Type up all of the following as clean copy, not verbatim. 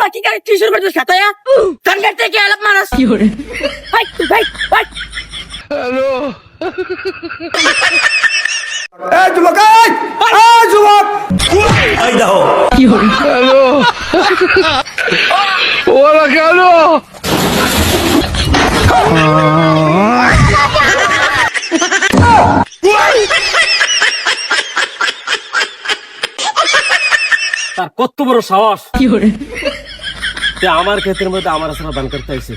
কি করে কি শুরু করছিস সাতায়া ধান কাটতে কি আলাপ মানুষ কি করে ভাই ভাই ভাই হ্যালো এই যুবক এই যুবক এই দেখো কি করে হ্যালো ওরা কেন তার কত বড় সাহস কি করে যে আমার ক্ষেতের মধ্যে আমার আসলে দান করতে আইছে।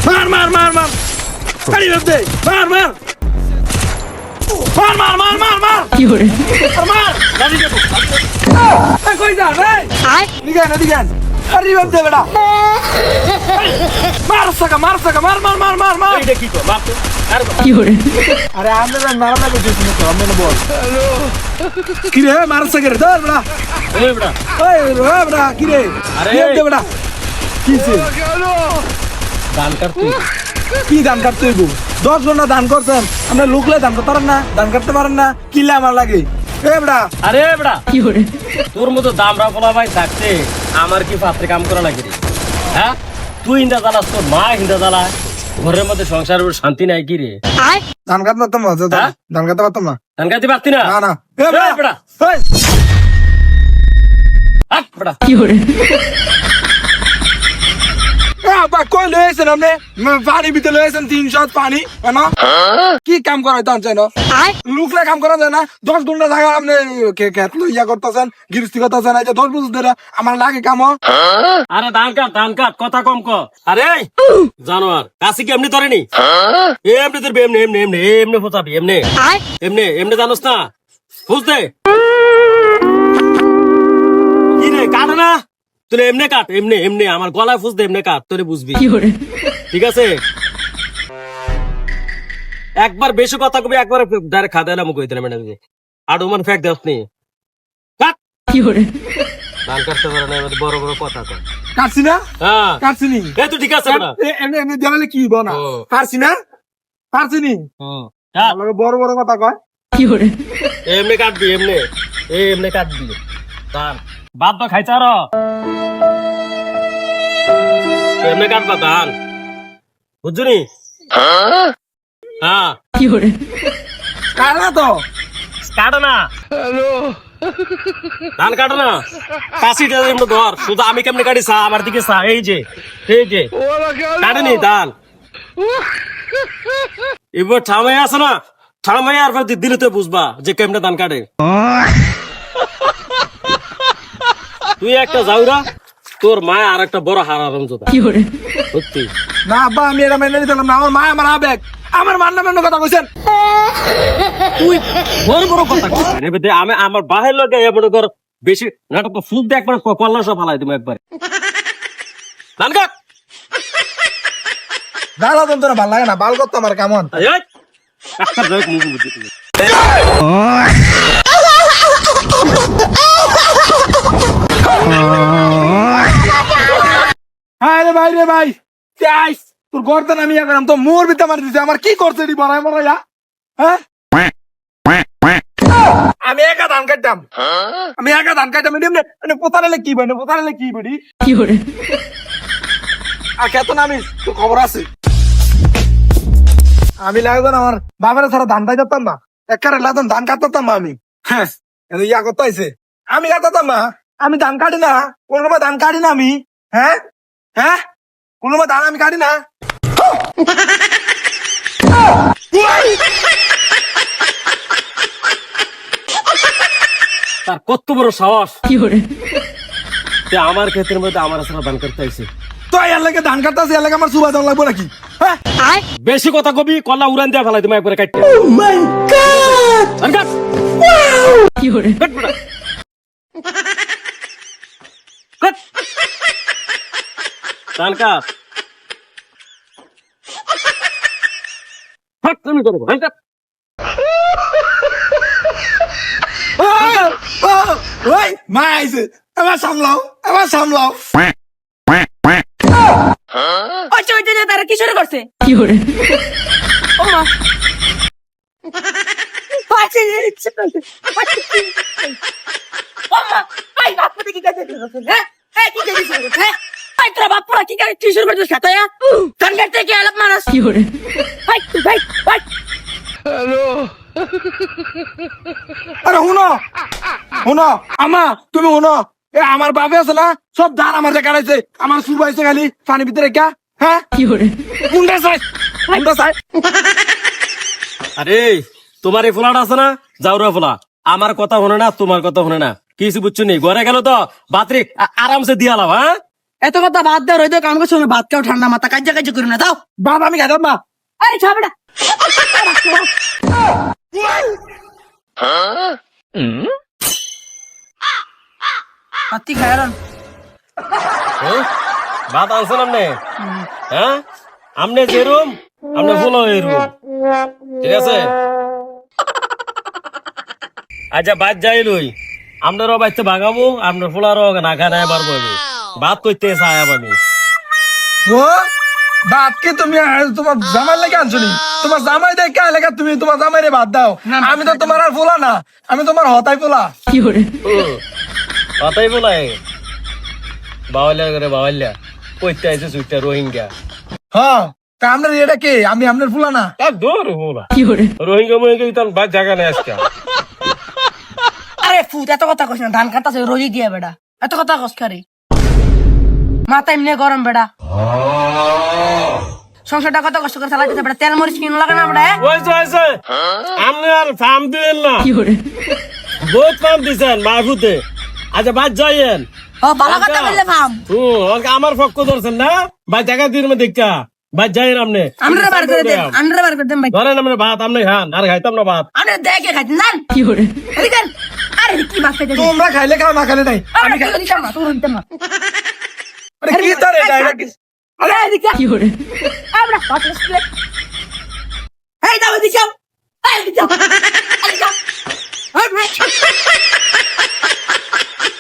মার মার মার মার আরে দে মার মার মার মার মার মার মার কি করে মার গাড়ি দে এই কই যা ভাই আয় দিগান দিগান আরে দে বেটা মার সাকা মার মার মার মার এইটা কি কর মার তো আর কি করে আরে আমরা মারা না কিছু শুনে তো আমরা বল কি রে মার সাকা রে ধর বেটা ওই বড়া এই রে বেটা কি রে আরে দে বেটা কিছে কেন দান কর তুই কি ধান কাটতে হইব 10 ঘন্টা ধান করছেন আমরা লোকলে ধান করতে পারেন না ধান কাটতে পারেন না কিলে আমার লাগে এ বেটা আরে বড়া কি করে তোর মতো দামরা বলা ভাই থাকতে আমার কি পাত্রে কাম করা লাগে রে হ্যাঁ তুই হিন্দা জ্বালাস তোর মা হিন্দা জ্বালায় ঘরের মধ্যে সংসারের শান্তি নাই কি রে আয় ধান কাটতে পারতাম না হ্যাঁ? ধান কাটতে পারতাম না ধান কাটতে পারতি না না না এ এই বেটা বেটা এই হাট বড়া কি করে বা কই লয়েছেন আপনি পানি ভিতরে লয়েছেন 300 পানি কেন কি কাম করাই তান চাই না আয় লোকলে কাম করা যায় না 10 ঘন্টা জায়গা আপনি খেত ইয়া করতেছেন গৃহস্থী করতেছেন এই যে 10 বছর ধরে আমার লাগে কাম আরে ধান কাট কথা কম কর আরে জানোয়ার কাশি কি এমনি ধরেনি এমনি তোর এমনি এমনি এমনি এমনি ফোটাবি এমনি আয় এমনি এমনি জানোস না বুঝতে কি রে কাট না তুই এমনি কাট এমনি এমনি আমার গলায় ফুস দে এমনি কাট তোরে বুঝবি কি করে ঠিক আছে একবার বেশি কথা কবি একবার ডাইরেক্ট খাতে এলাম কই দিলাম ম্যাডাম আডু মান ফেক দেস নি কাট কি করে ধান কাটতে পারে না এবার বড় বড় কথা কয় কাটছি না হ্যাঁ কাটছি নি এই তো ঠিক আছে না এমনি এমনি দেওয়ালে কি হইব না ও। পারছি না পারছি নি কাট আমাকে বড় বড় কথা কয় কি করে এমনি কাটবি এমনি এমনি কাটবি ধান বাদ তো খাইছ আর এমনি কাটবা ধান বুঝছো নি হ্যাঁ কি করে কাট না তো কাটো না হ্যালো ধান কাটো না কাশিটা এমনি ধর শুধু আমি কেমনি কাটি চা আমার দিকে চা এই যে ওরা কেন কাটেনি ধান এবার ঠামাই আছে না ঠামাই আর দিলে তো বুঝবা যে কেমনে ধান কাটে তুই একটা যাওরা তোর মা আর একটা বড় হারাম জোতা কি করে সত্যি না আব্বা আমি এটা মেনে নিতে পারলাম না আমার মা আমার আবেগ আমার মান নামের কথা কইছেন তুই বড় বড় কথা কইছিস এবারে আমি আমার বাহির লগে এবারে কর বেশি নাটক ফুল দে একবার কল্লা সব ফালাই তুমি একবার ধান কাট দাদা তো তোরা ভালো লাগে না বাল করতো আমার কেমন এই একটা জয় মুখ বুঝি হ্যাঁ রে ভাই চাইস তোর গর্দান আমি ইয়া করাম তো মোর বিতে মার দিছে আমার কি করছে রে বড়াই মরাইয়া হ্যাঁ আমি একা ধান কাটতাম এমনি পোতালে কি বনে পোতালে কি বডি কি করে আর কেত না আমি তো খবর আছে আমি লাগতো না আমার বাবার সারা ধান পাই যেতাম না একারে লাগতাম ধান কাটতাম না আমি হ্যাঁ ইয়া করতে আইছে আমি কাটতাম না আমি ধান কাটি না কোনো ধান কাটি না আমি হ্যাঁ হ্যাঁ কোনো ধান আমি কাটি না তার কত বড় সাহস কি করে যে আমার ক্ষেতের মধ্যে আমার আসলে দান করতে আইছে তো এর লাগে ধান কাটতেছে এর লাগে আমার সুবা দাম লাগবো নাকি হ্যাঁ আয় বেশি কথা কবি কল্লা উড়ান দিয়া ফেলাই তুমি একবারে কাটতে ধান কাট কি করে কাট বেটা কাট ধান কাট হাট তুমি করবো ধান কাট ওই মা আইছে এবার সামলাও ওই চৈতে তারা কি শুরু করছে কি করে ও মা পাঁচে ও মা ভাই এই বাপ পুতে কি কাজে শুরু করছিস হ্যাঁ এই কি কাজে শুরু করছিস হ্যাঁ এই তোর বাপ পুরা কি কাজে শুরু করছিস সাতায়া ধান কাটতে কে আলাপ মানুষ 有人，ভাই ভাই ভাই হ্যালো আরে শুনো শুনো আমা তুমি শুনো এ আমার বাপে আছে না সব ধান আমার কাটাইছে আমার সুবাইছে খালি পানি ভিতরে কা হ্যাঁ 有人， কোনটা চাই কোনটা চাই আরে তোমার এই ফোলাটা আছে না যাওরা ফোলা আমার কথা শুনে না তোমার কথা শুনে না কিছু বুঝছো নি ঘরে গেল তো বাতরি আরামসে দিয়া লাভ হ্যাঁ এত কথা বাদ দাও রইতো কাম করছো না ভাত খাও ঠান্ডা মাথা কাজে কাজে করো না দাও বাপ আমি খাইতাম না আরে ছাবড়া পাতি খায়ারন হ্যাঁ? ভাত আনছেন আপনি হ্যাঁ আমনে যে রুম আমনে ফুলো এই রুম ঠিক আছে আচ্ছা বাদ যাই লই আপনারও বাচ্চা ভাগাবো আপনার ফুলারও না খানায় মারবো আমি ভাত করতে চাই আমি ও বাপ কি তুমি তোমার জামাই লেগে আনছো নি তোমার জামাই দেখে লেগে তুমি তোমার জামাই রে বাদ দাও আমি তো তোমার আর ফোলা না আমি তোমার হতাই ফোলা 有人， কথাই বলাই বাওয়ালিয়া করে বাওয়ালিয়া কইতে আইছে সুইটা রোহিঙ্গা হ্যাঁ তা আপনার এটা কে আমি আপনার ফোলা না তার দূর বলা 有人， রোহিঙ্গা মোহিঙ্গা তার বাদ জায়গা নেই আজকে আরে ফুট এত কথা কইছ না ধান কাটাছে রোজি দিয়া বেটা এত কথা কস খারে মাথা এমনি গরম বেটা সংসারটা কত কষ্ট করে চালাইতেছে বেটা তেল মরিচ কিনো লাগে না বেটা ওইছে ওইছে আপনি আর ফার্ম দিলেন না 有人， বহুত ফার্ম দিছেন মাহফুতে আচ্ছা বাদ যাইয়েন ও ভালো কথা বললে ফাম আমার পক্ষ ধরছেন না ভাই জায়গা দিন দেখা ভাই যাইয়েন আপনি আমরা বার করে দেন আমরা বার করে দেন ভাই ধরেন আপনি ভাত আপনি খান আর খাইতাম না ভাত আমরা দেখে খাইতেন জান 有人， এদিকে আন। আরে কি মাছ খাইতে তোমরা খাইলে খাও না খাইলে নাই আমি খাইতে দিতাম না তোর দিতাম না আরে কি তার এটা এটা কি আরে এদিকে আন। 有人， আমরা ভাত খাইতে এই দাও এদিকে আও। এই এদিকে আও। এদিকে আও। এই ভাই।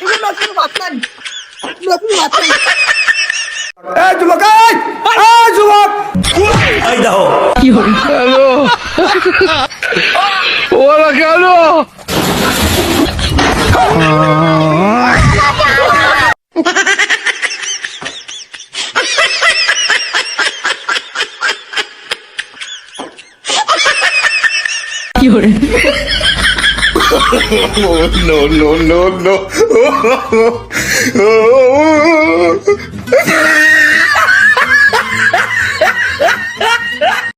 এই নতুন ভাত নাই নতুন ভাত নাই এই যুবক এই যুবক 有人， হ্যালো ওরা কেন有人， no, no, no, no.